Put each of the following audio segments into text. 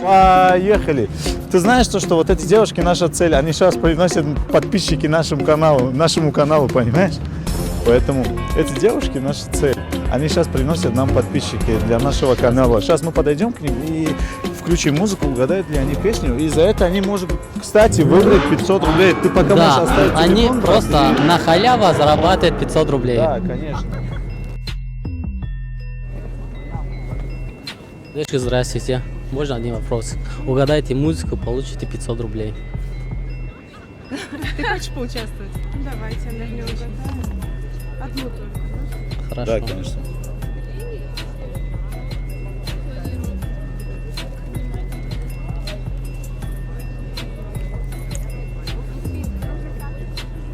Поехали. Ты знаешь, что вот эти девушки наша цель, они сейчас приносят подписчики нашему каналу, понимаешь? Поэтому эти девушки наша цель. Они сейчас приносят нам подписчики для нашего канала. Сейчас мы подойдем к ним и включим музыку, угадают ли они песню. И за это они могут, кстати, выиграть 500 рублей. Ты пока можешь оставить телефон. Они просто на халяву зарабатывают 500 рублей. Да, конечно. Девушки, здравствуйте. Можно один вопрос? Угадайте музыку, получите 500 рублей. Ты хочешь поучаствовать? Давайте, нажмем угадаем. Одну только, да? Хорошо. Да, конечно.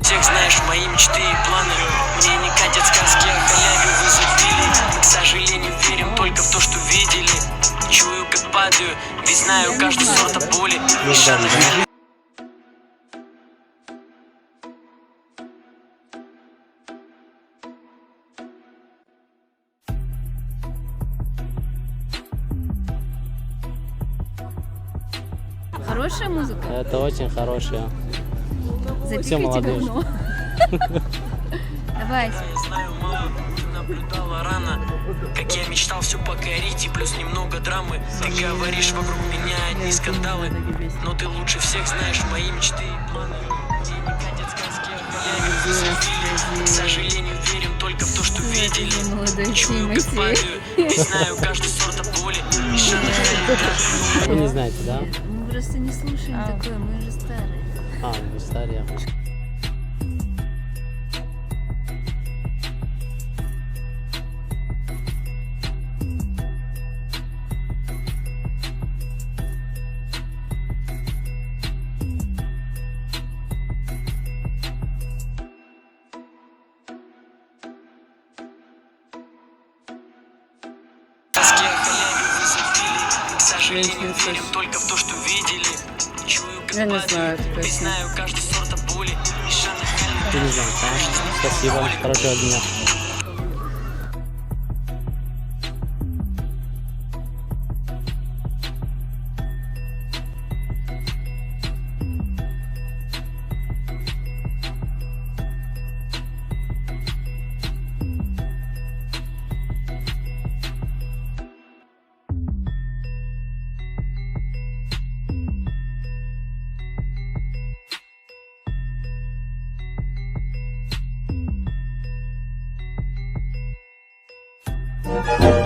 Всех знаешь, мои мечты и планы. Мне не катят сказки о халяве, вы забили. К сожалению, верим только в то, что видели. Чую, как падаю, ведь знаю каждый сорт от боли. Мешанных. Хорошая музыка? Это очень хорошая. Запикайте молодежь. говно. Давай. Я знаю, мама наблюдала рано, как я мечтал все покорить и плюс немного драмы. Ты говоришь, вокруг меня одни скандалы, но ты лучше всех знаешь мои мечты и планы. Мне не катят сказки о халяве, вы забили. К сожалению, верим только в то, что видели. Чую, как падаю, ведь знаю каждый сорт от боли. Мешанных. Вы не знаете, да? Мы просто не слушаем такое, мы же старые. Вы старые. Сказки о халяве вы забили. К сожалению, верим только в то, что видели. Чую, как Я не падаю, знаю эту ведь песню. знаю каждый сорт от боли. Мешанных Ты не знаешь, да? Спасибо. Хорошего дня. халяве.